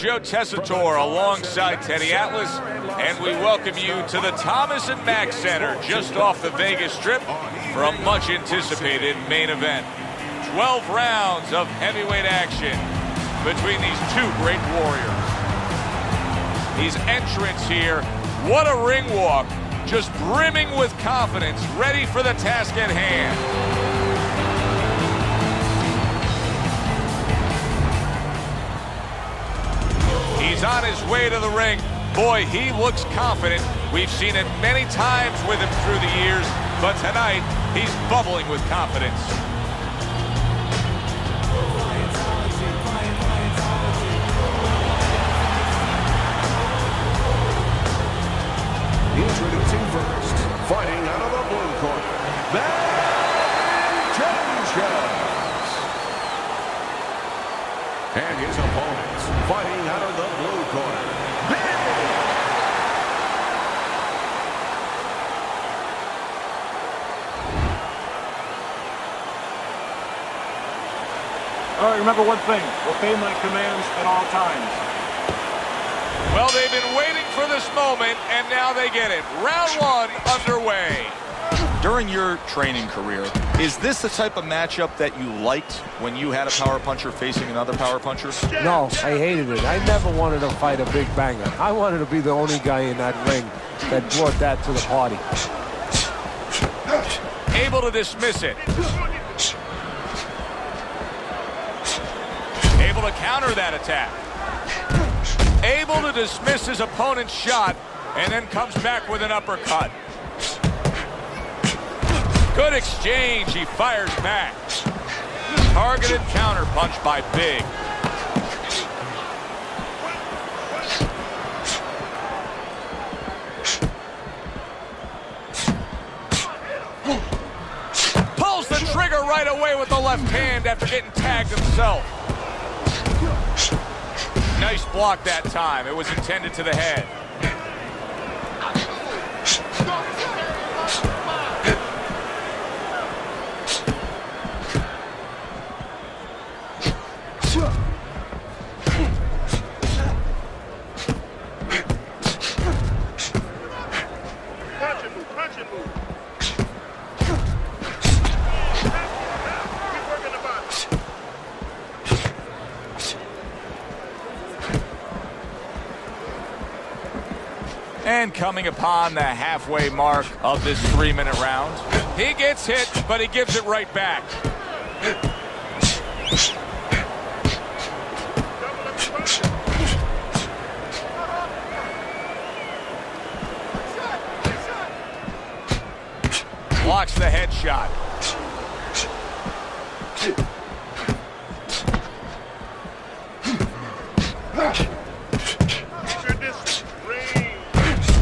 Joe Tessitore alongside Teddy Atlas, and we welcome you to the Thomas and Mack Center just off the Vegas Strip for a much-anticipated main event. 12 rounds of heavyweight action between these two great warriors. These entrants here, what a ring walk, just brimming with confidence, ready for the task at hand. He's on his way to the ring. Boy, he looks confident. We've seen it many times with him through the years, but tonight, he's bubbling with confidence. Introducing first, fighting out of the blue corner, and his opponents, fighting out of the blue corner, All right, remember one thing. Obey my commands at all times. Well, they've been waiting for this moment, and now they get it. Round one underway. During your training career, is this the type of matchup that you liked when you had a power puncher facing another power puncher? No, I hated it. I never wanted to fight a big banger. I wanted to be the only guy in that ring that brought that to the party. Able to dismiss it. Able to counter that attack. Able to dismiss his opponent's shot and then comes back with an uppercut. Good exchange. He fires back. Targeted counter punch by Big. Pulls the trigger right away with the left hand after getting tagged himself. Nice block that time. It was intended to the head. And coming upon the halfway mark of this 3-minute round, he gets hit, but he gives it right back. Blocks the headshot.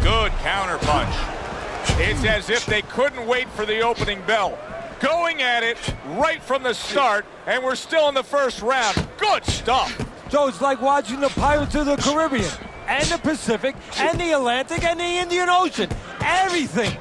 Good counter punch. It's as if they couldn't wait for the opening bell. Going at it right from the start, and we're still in the first round. Good stuff. So it's like watching the Pirates of the Caribbean, and the Pacific, and the Atlantic, and the Indian Ocean. Everything.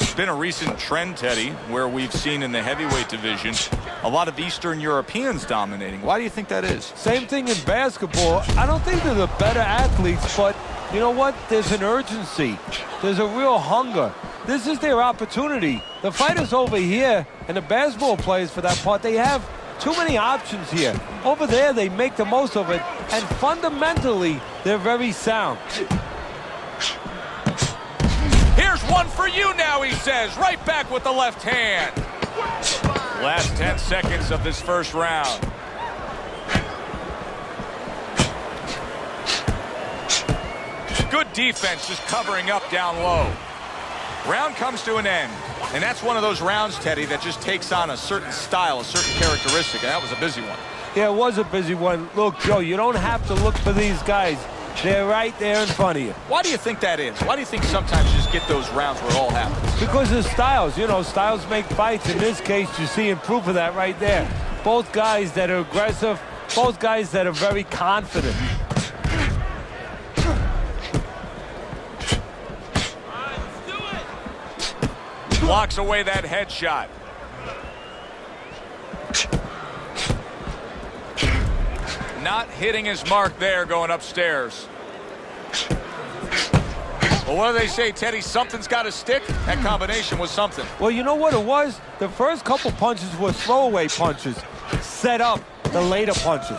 It's been a recent trend, Teddy, where we've seen in the heavyweight division a lot of Eastern Europeans dominating. Why do you think that is? Same thing in basketball. I don't think they're the better athletes, but you know what? There's an urgency. There's a real hunger. This is their opportunity. The fighters over here, and the basketball players for that part, they have too many options here. Over there, they make the most of it, and fundamentally, they're very sound. Here's one for you now, he says. Right back with the left hand. Last 10 seconds of this first round. Good defense, just covering up down low. Round comes to an end. And that's one of those rounds, Teddy, that just takes on a certain style, a certain characteristic, and that was a busy one. Yeah, it was a busy one. Look, Joe, you don't have to look for these guys. They're right there in front of you. Why do you think that is? Why do you think sometimes you just get those rounds where it all happens? Because of styles. You know, styles make fights. In this case, you're seeing proof of that right there. Both guys that are aggressive, both guys that are very confident. Blocks away that headshot. Not hitting his mark there going upstairs. Well, what do they say, Teddy? Something's got to stick. That combination was something. Well, you know what it was? The first couple punches were throwaway punches. Set up the later punches.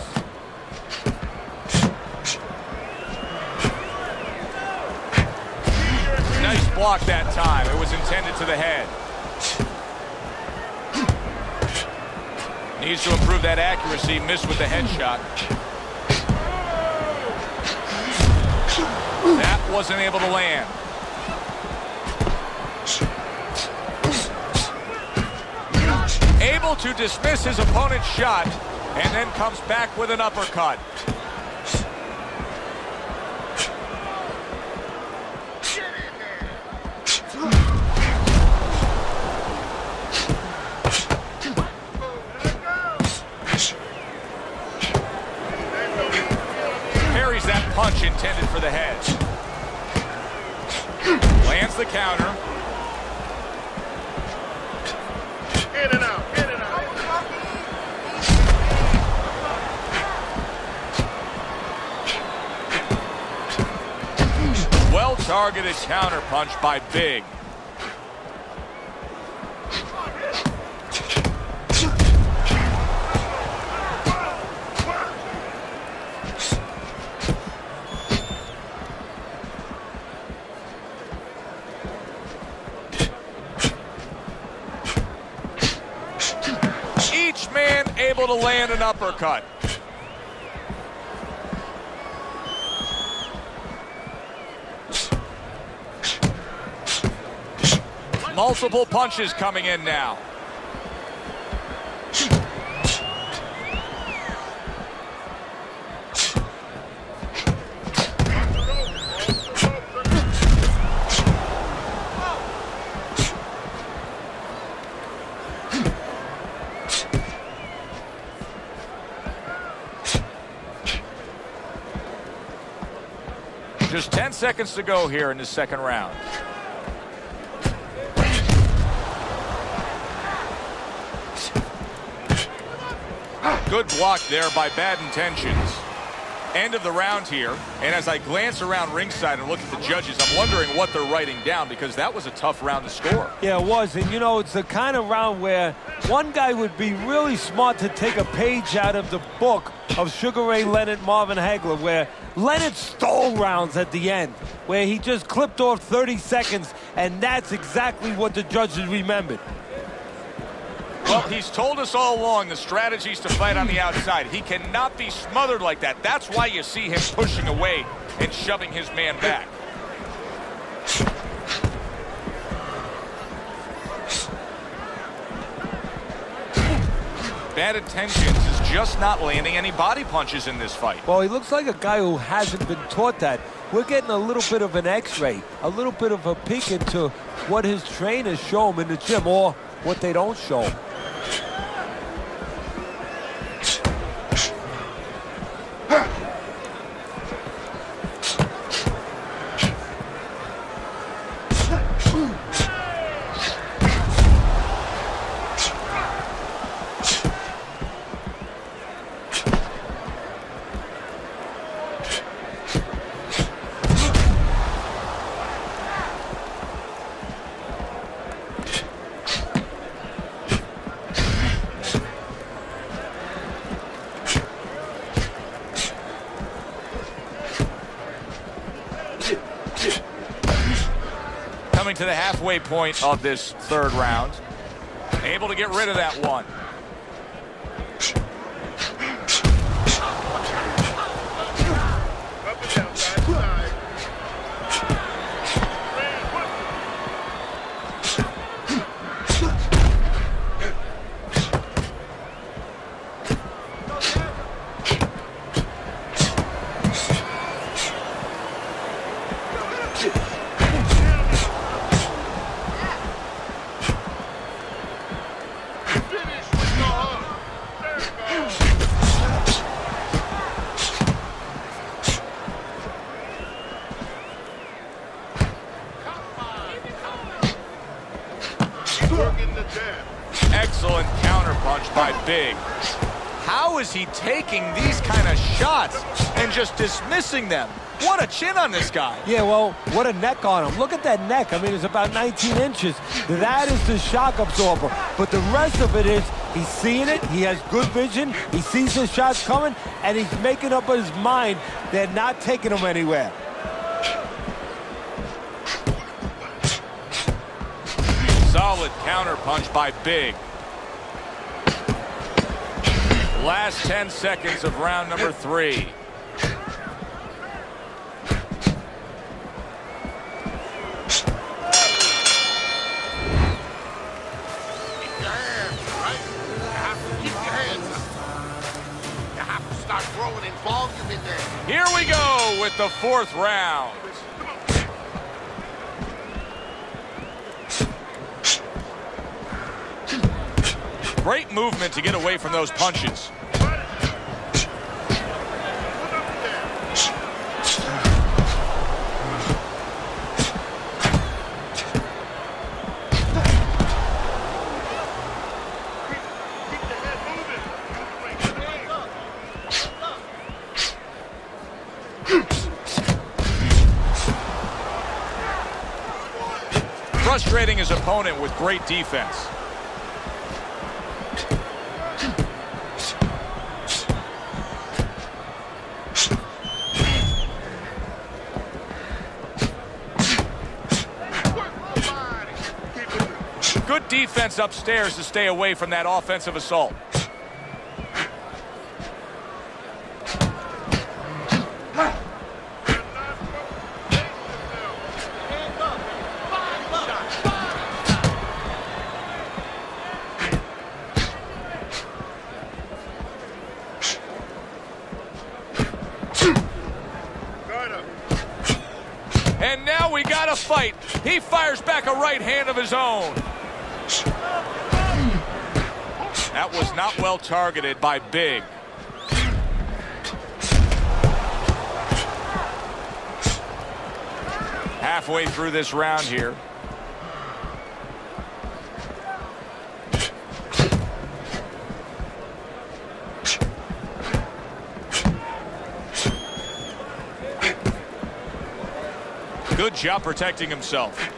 Nice block that time. It was intended to the head. Needs to improve that accuracy. Missed with the headshot. That wasn't able to land. Able to dismiss his opponent's shot and then comes back with an uppercut. Parries that punch intended for the head. Lands the counter. In and out, in and out. Well-targeted counter punch by Big. Each man able to land an uppercut. Multiple punches coming in now. Just 10 seconds to go here in the second round. Good block there by Bad Intentions. End of the round here. And as I glance around ringside and look at the judges, I'm wondering what they're writing down, because that was a tough round to score. Yeah, it was. And, you know, it's the kind of round where one guy would be really smart to take a page out of the book of Sugar Ray Leonard, Marvin Hagler, where Leonard stole rounds at the end, where he just clipped off 30 seconds, and that's exactly what the judges remembered. Well, he's told us all along the strategy is to fight on the outside. He cannot be smothered like that. That's why you see him pushing away and shoving his man back. Bad Intentions is just not landing any body punches in this fight. Well, he looks like a guy who hasn't been taught that. We're getting a little bit of an X-ray, a little bit of a peek into what his trainers show him in the gym, or what they don't show him. Coming to the halfway point of this third round. Able to get rid of that one. Up and down, side to side. Excellent counterpunch by Big. How How is he taking these kind of shots and just dismissing them? What a chin on this guy. Yeah, well, what a neck on him. Look at that neck. I mean, it's about 19 inches. That is the shock absorber. But the rest of it is he's seeing it. He has good vision. He sees the shots coming, and he's making up his mind they're not taking him anywhere. Solid counterpunch by Big. Last 10 seconds of round number 3. Here we go with the 4th round. Great movement to get away from those punches. Frustrating his opponent with great defense. Good defense upstairs to stay away from that offensive assault. And now we got a fight. He fires back a right hand of his own. That was not well targeted by Big. Halfway through this round here. Good job protecting himself.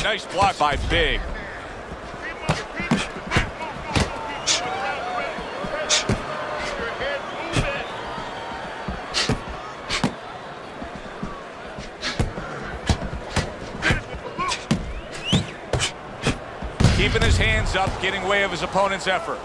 Nice block by Big. Keeping his hands up, getting way of his opponent's effort.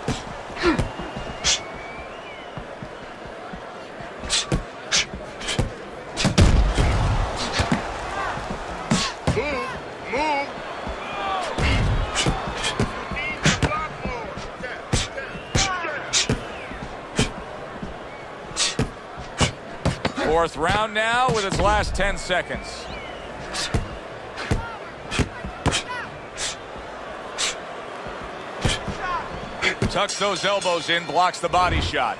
Fourth round now with its last 10 seconds. Tucks those elbows in, blocks the body shot.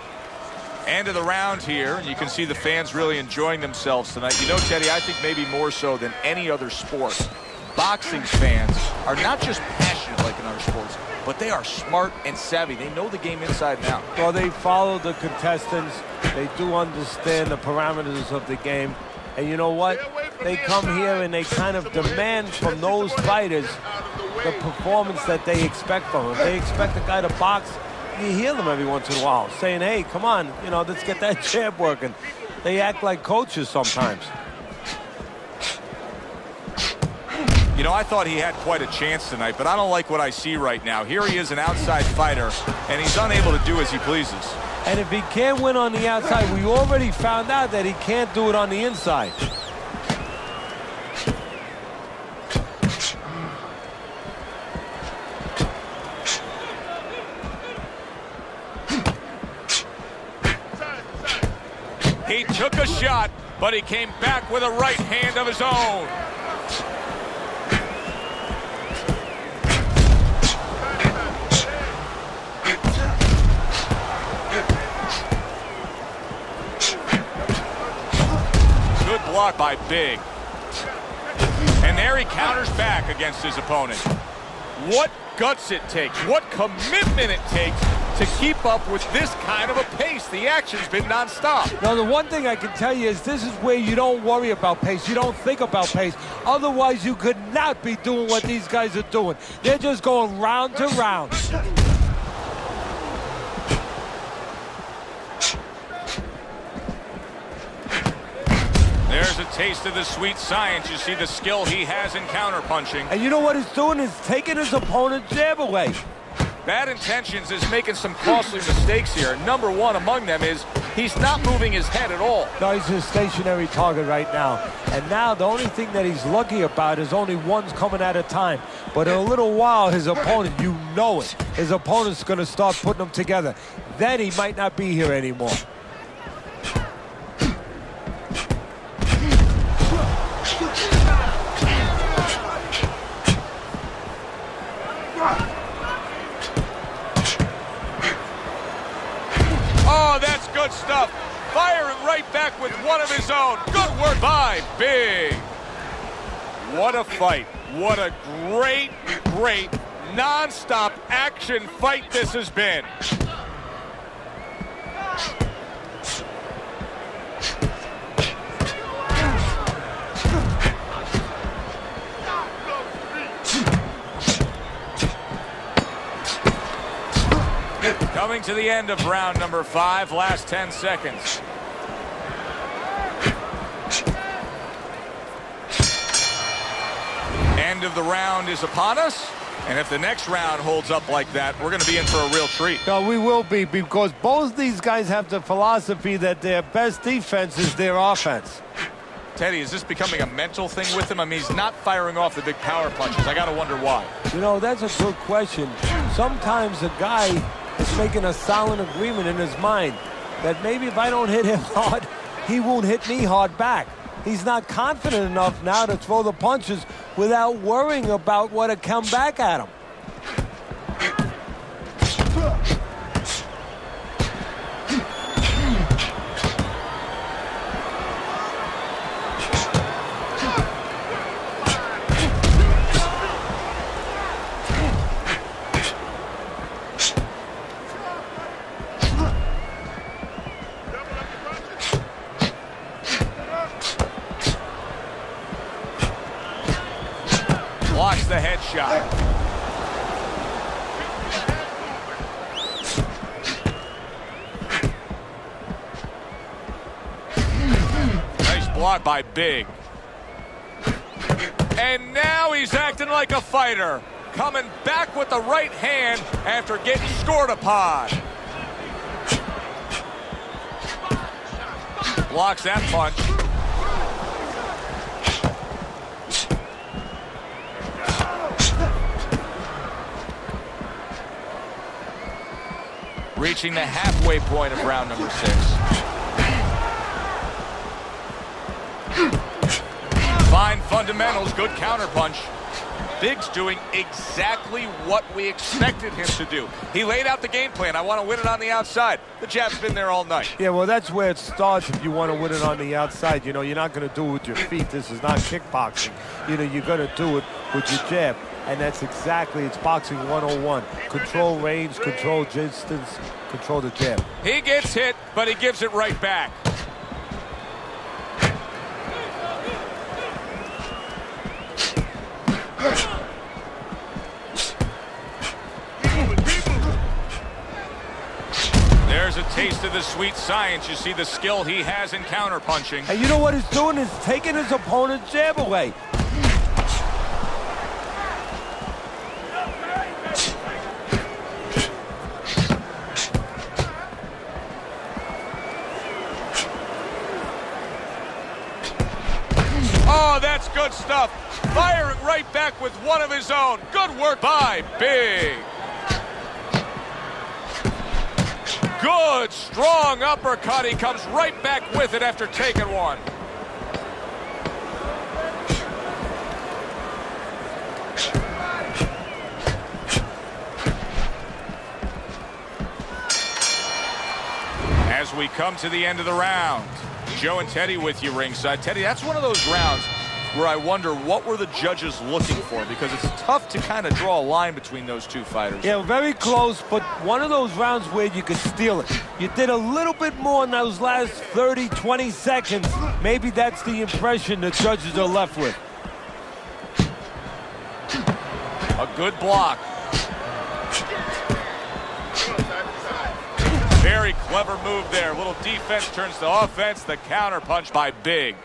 End of the round here, and you can see the fans really enjoying themselves tonight. You know, Teddy, I think maybe more so than any other sport, boxing fans are not just passionate like in other sports, but they are smart and savvy. They know the game inside and out. Well, they follow the contestants. They do understand the parameters of the game. And you know what? They come here and they kind of demand from those fighters the performance that they expect from them. They expect a guy to box. You hear them every once in a while saying, hey, come on, you know, let's get that jab working. They act like coaches sometimes. You know, I thought he had quite a chance tonight, but I don't like what I see right now. Here he is, an outside fighter, and he's unable to do as he pleases. And if he can't win on the outside, we already found out that he can't do it on the inside. He took a shot, but he came back with a right hand of his own. by Big. And there he counters back against his opponent. What guts it takes, what commitment it takes to keep up with this kind of a pace. The action's been nonstop. Now, the one thing I can tell you is this is where you don't worry about pace. You don't think about pace. Otherwise, you could not be doing what these guys are doing. They're just going round to round. There's a taste of the sweet science. You see the skill he has in counterpunching. And you know what he's doing is taking his opponent's jab away. Bad intentions is making some costly mistakes here. Number one among them is he's not moving his head at all. No, he's a stationary target right now. And now the only thing that he's lucky about is only one's coming at a time. But in a little while, his opponent, you know it, his opponent's going to start putting them together. Then he might not be here anymore. Oh, that's good stuff. Firing right back with one of his own. Good work by Big. What a fight. What a great, great, non-stop action fight this has been. Coming to the end of round number 5, last 10 seconds. End of the round is upon us, and if the next round holds up like that, we're going to be in for a real treat. No, we will be, because both these guys have the philosophy that their best defense is their offense. Teddy, is this becoming a mental thing with him? I mean, he's not firing off the big power punches. I got to wonder why. You know, that's a good question. Sometimes a guy is making a silent agreement in his mind that maybe if I don't hit him hard, he won't hit me hard back. He's not confident enough now to throw the punches without worrying about what will come back at him. Blocks the headshot. Nice block by Big. And now he's acting like a fighter. Coming back with the right hand after getting scored upon. Blocks that punch. Reaching the halfway point of round number 6. Fine fundamentals, good counterpunch. Big's doing exactly what we expected him to do. He laid out the game plan. I want to win it on the outside. The jab's been there all night. Yeah, well, that's where it starts if you want to win it on the outside. You know, you're not going to do it with your feet. This is not kickboxing. You know, you're going to do it with your jab. And that's exactly, it's boxing 101. Control range, control distance, control the jab. He gets hit, but he gives it right back. There's a taste of the sweet science. You see the skill he has in counterpunching. And you know what he's doing is taking his opponent's jab away. Oh, that's good stuff. Firing right back with one of his own. Good work by Big. Good, strong uppercut. He comes right back with it after taking one. As we come to the end of the round, Joe and Teddy with you ringside. Teddy, that's one of those rounds where I wonder what were the judges looking for, because it's tough to kind of draw a line between those two fighters. Yeah, very close, but one of those rounds where you could steal it. You did a little bit more in those last 30, 20 seconds. Maybe that's the impression the judges are left with. A good block. Very clever move there. Little defense turns to offense. The counter punch by Big.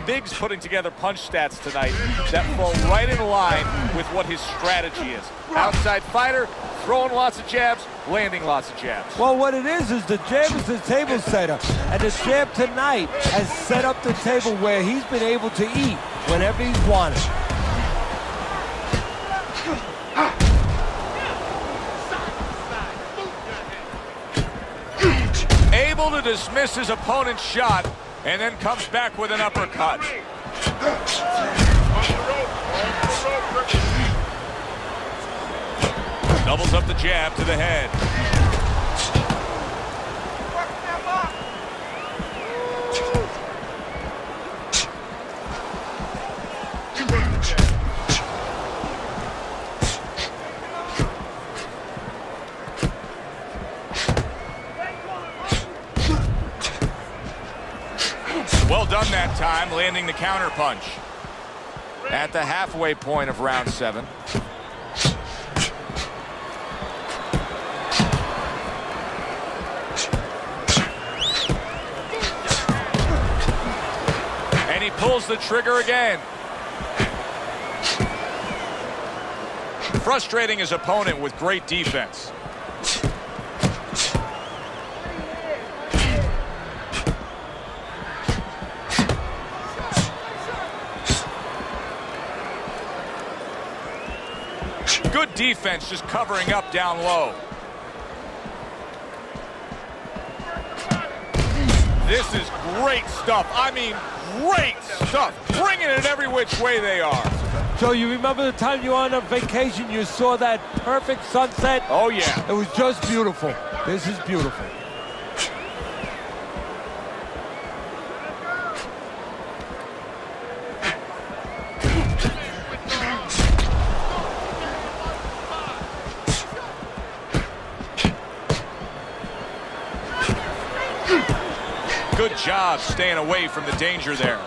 Big's putting together punch stats tonight that fall right in line with what his strategy is. Outside fighter, throwing lots of jabs, landing lots of jabs. Well, what it is the jab is the table setter. And the jab tonight has set up the table where he's been able to eat whenever he's wanted. Able to dismiss his opponent's shot, and then comes back with an uppercut. Doubles up the jab to the head. Well done that time, landing the counter punch. At the halfway point of round 7. And he pulls the trigger again. Frustrating his opponent with great defense. Good defense, just covering up down low. This is great stuff. I mean, great stuff. Bringing it every which way they are. Joe, you remember the time you were on a vacation, you saw that perfect sunset? Oh, yeah. It was just beautiful. This is beautiful. Good job staying away from the danger there.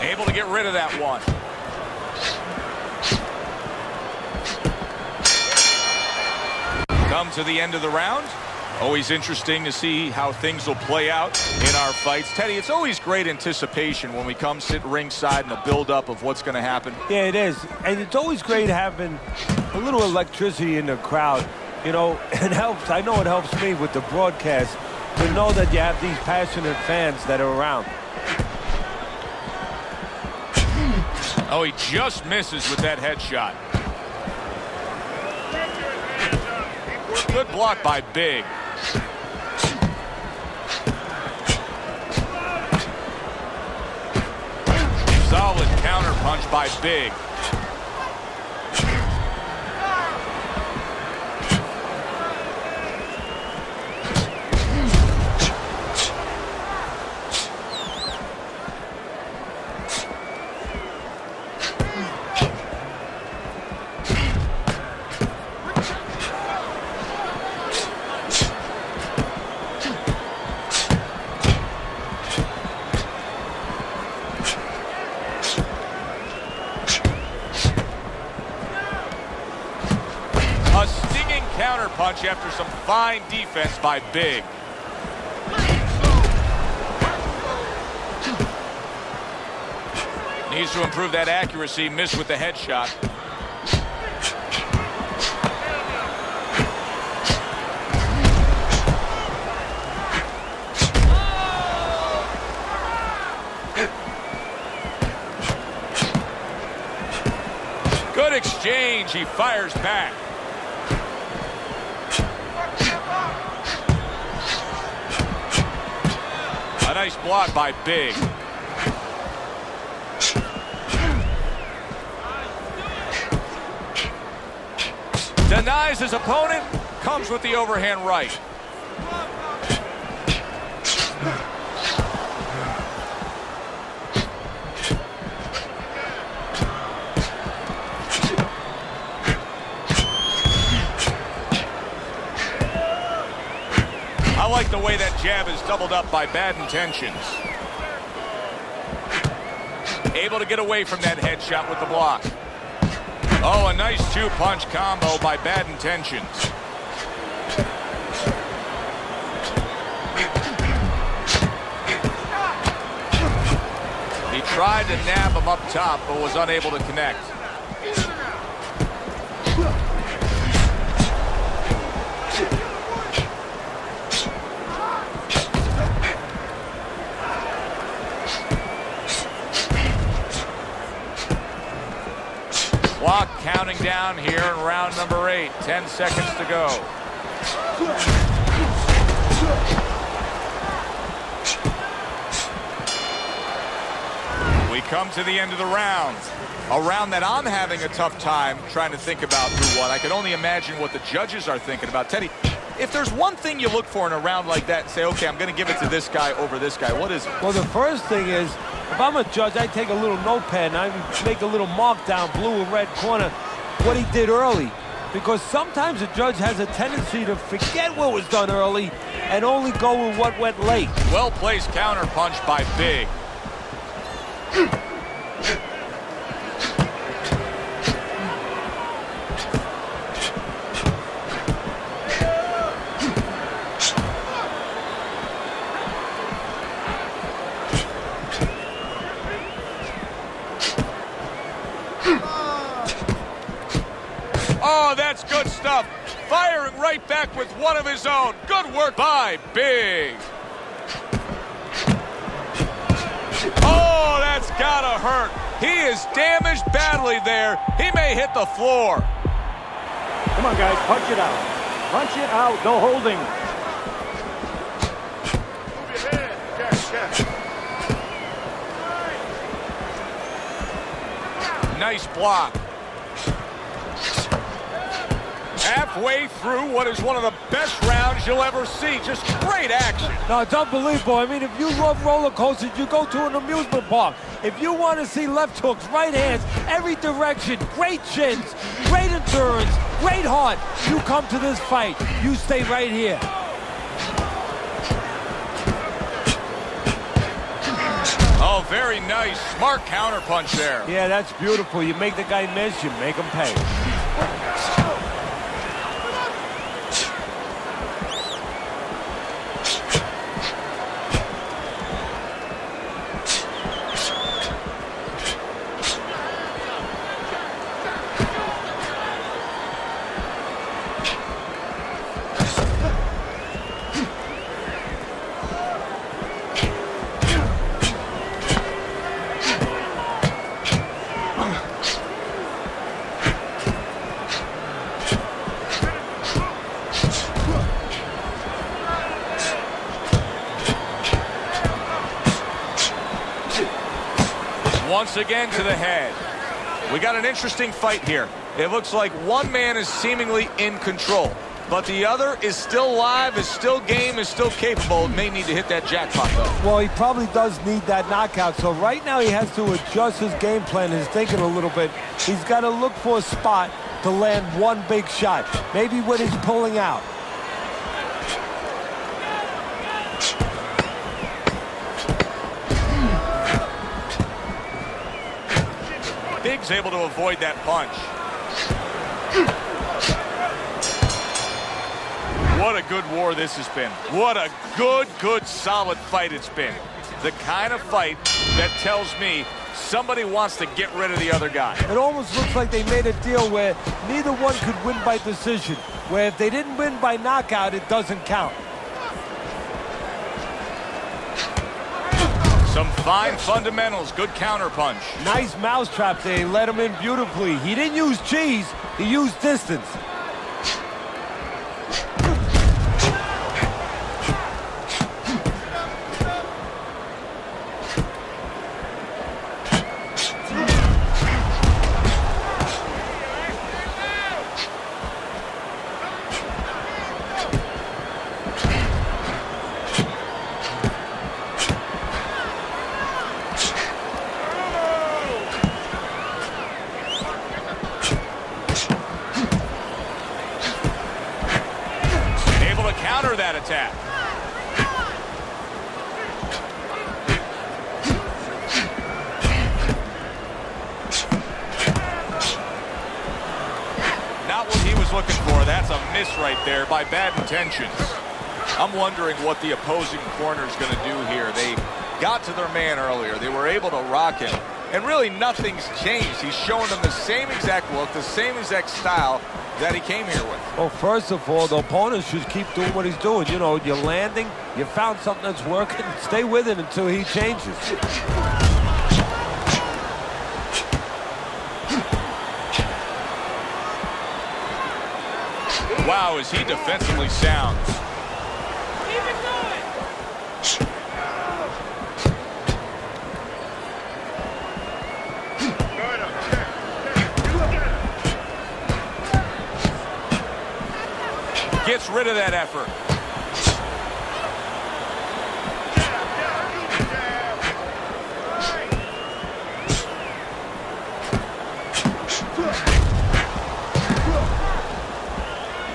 Able to get rid of that one. Come to the end of the round. Always interesting to see how things will play out in our fights. Teddy, it's always great anticipation when we come sit ringside and the build-up of what's going to happen. Yeah, it is. And it's always great having a little electricity in the crowd. You know, it helps. I know it helps me with the broadcast to know that you have these passionate fans that are around. Oh, he just misses with that headshot. Good block by Big. Solid counter punch by Big. Counter punch after some fine defense by Big. Needs to improve that accuracy. Missed with the headshot. Good exchange. He fires back. A nice block by Big. Denies his opponent, comes with the overhand right. I like the way that jab is doubled up by bad intentions. Able to get away from that headshot with the block. Oh, a nice two-punch combo by bad intentions. He tried to nab him up top, but was unable to connect. Clock counting down here in round number 8. 10 seconds to go. We come to the end of the round. A round that I'm having a tough time trying to think about who won. I can only imagine what the judges are thinking about. Teddy, if there's one thing you look for in a round like that and say, okay, I'm going to give it to this guy over this guy, what is it? Well, the first thing is, if I'm a judge, I take a little notepad and I make a little mark down blue and red corner what he did early. Because sometimes a judge has a tendency to forget what was done early and only go with what went late. Well-placed counter punch by Big. Oh, that's good stuff. Firing right back with one of his own. Good work by Big. Oh, that's gotta hurt. He is damaged badly there. He may hit the floor. Come on, guys, punch it out. Punch it out, no holding. Nice block. Halfway through what is one of the best rounds you'll ever see. Just great action. No, it's unbelievable. I mean, if you love roller coasters, you go to an amusement park. If you want to see left hooks, right hands, every direction, great chins, great endurance, great heart, you come to this fight. You stay right here. Oh, very nice. Smart counterpunch there. Yeah, that's beautiful. You make the guy miss, you make him pay. Once again to the head. We got an interesting fight here. It looks like one man is seemingly in control, but the other is still live, is still game, is still capable. May need to hit that jackpot, though. Well, he probably does need that knockout, so right now he has to adjust his game plan, his thinking a little bit. He's got to look for a spot to land one big shot, maybe when he's pulling out. Big's able to avoid that punch. What a good war this has been. What a good, solid fight it's been. The kind of fight that tells me somebody wants to get rid of the other guy. It almost looks like they made a deal where neither one could win by decision, where if they didn't win by knockout, it doesn't count. Some fine fundamentals, good counterpunch. Nice mousetrap there, he let him in beautifully. He didn't use cheese, he used distance. there by bad intentions. I'm wondering what the opposing corner is going to do here. They got to their man earlier. They were able to rock him. And really nothing's changed. He's showing them the same exact look, the same exact style that he came here with. Well, first of all, the opponent should keep doing what he's doing. You know, you're landing, you found something that's working, stay with it until he changes. Wow, is he defensively sound. Gets rid of that effort.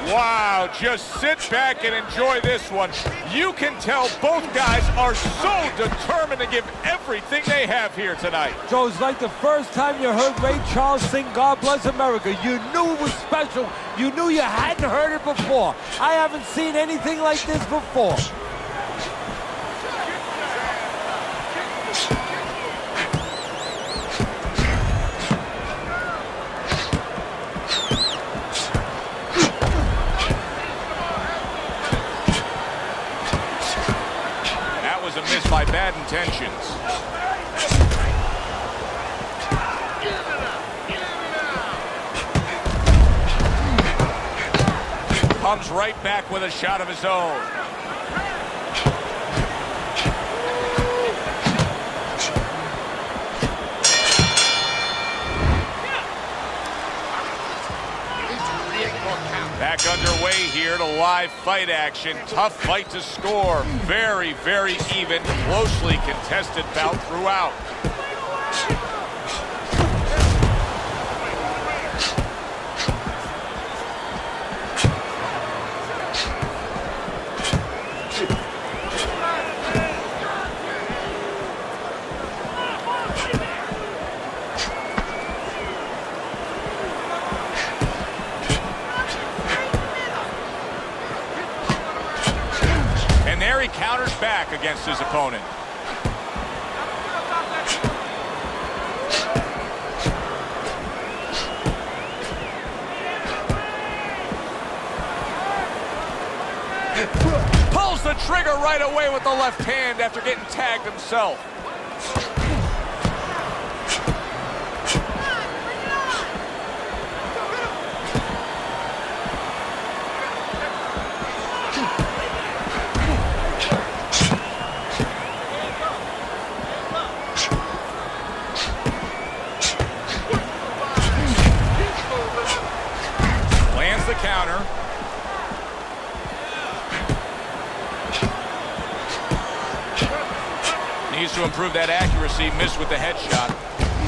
Wow, just sit back and enjoy this one. You can tell both guys are so determined to give everything they have here tonight. So it's like the first time you heard Ray Charles sing God Bless America. You knew it was special. You knew you hadn't heard it before. I haven't seen anything like this before. By bad intentions. Comes right back with a shot of his own. Back underway here to live fight action. Tough fight to score. Very, very even, closely contested bout throughout. He counters back against his opponent. Pulls the trigger right away with the left hand after getting tagged himself. The counter. Needs to improve that accuracy. Missed with the headshot.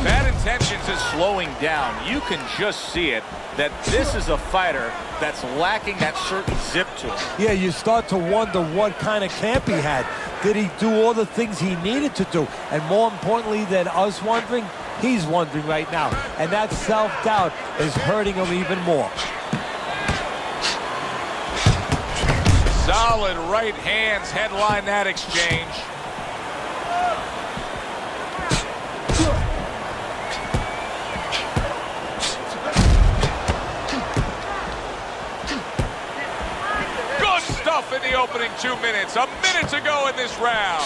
Bad intentions is slowing down. You can just see it that this is a fighter that's lacking that certain zip to him. Yeah, you start to wonder what kind of camp he had. Did he do all the things he needed to do? And more importantly than us wondering, he's wondering right now. And that self-doubt is hurting him even more. Solid right hands headline that exchange. Good stuff in the opening 2 minutes. A minute to go in this round.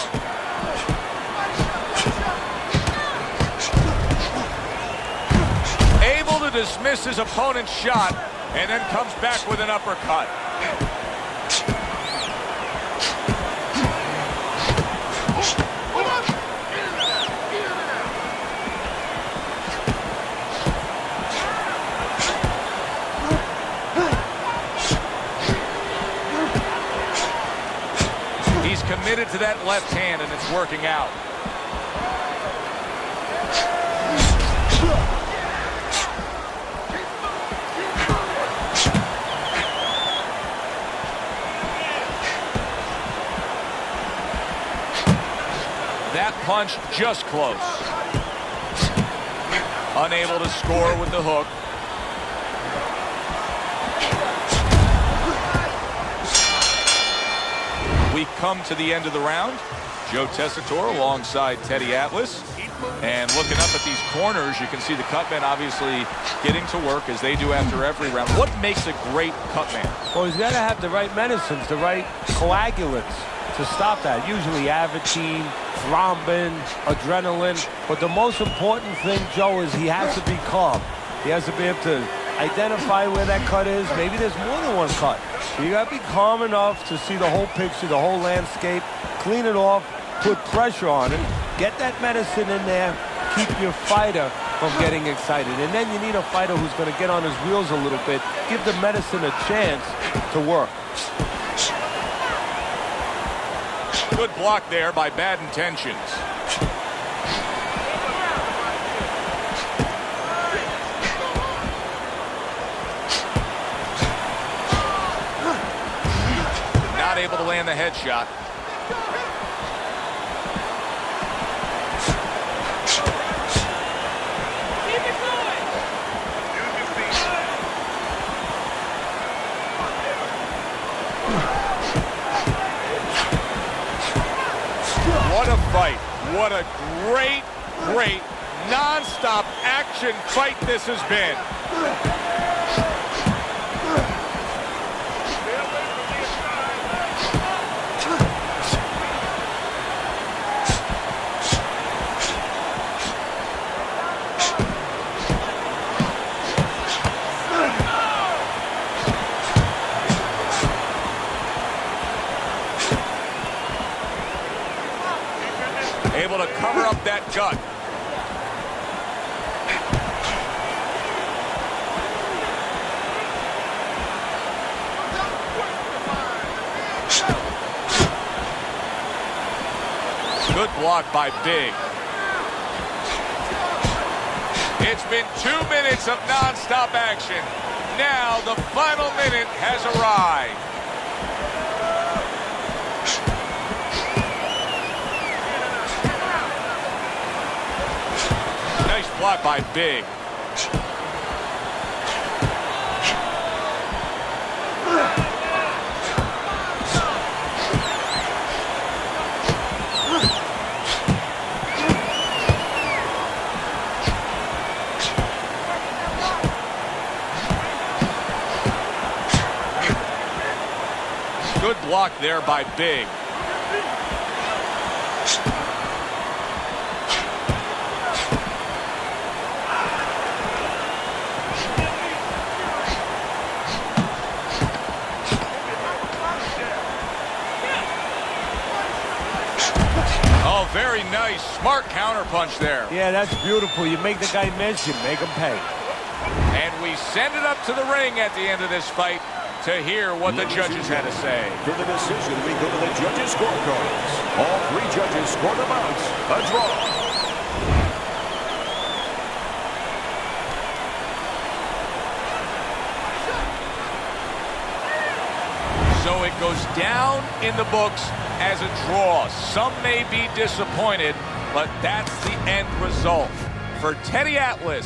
Able to dismiss his opponent's shot and then comes back with an uppercut. He's committed to that left hand, and it's working out. That punch just close. Unable to score with the hook. we come to the end of the round. Joe Tessitore alongside Teddy Atlas. And looking up at these corners, you can see the cutmen obviously getting to work as they do after every round. What makes a great cutman? Well, he's got to have the right medicines, the right coagulants to stop that. Usually avitine, thrombin, adrenaline. But the most important thing, Joe, is he has to be calm. He has to be able to identify where that cut is. Maybe there's more than one cut. So you got to be calm enough to see the whole picture, the whole landscape, clean it off, put pressure on it, get that medicine in there, keep your fighter from getting excited. And then you need a fighter who's going to get on his wheels a little bit, give the medicine a chance to work. Good block there by Bad Intentions. Not able to land the headshot. What a fight. What a great non-stop action fight this has been. Able to cover up that gut. Good block by Big. It's been 2 minutes of non-stop action. Now the final minute has arrived. Nice block by Big. Good block there by Big. Oh, very nice. Smart counterpunch there. Yeah, that's beautiful. You make the guy miss, you make him pay. And we send it up to the ring at the end of this fight to hear what the judges had to say. For the decision, we go to the judges' scorecards. All 3 judges scored amounts a draw. So it goes down in the books as a draw. Some may be disappointed, but that's the end result. For Teddy Atlas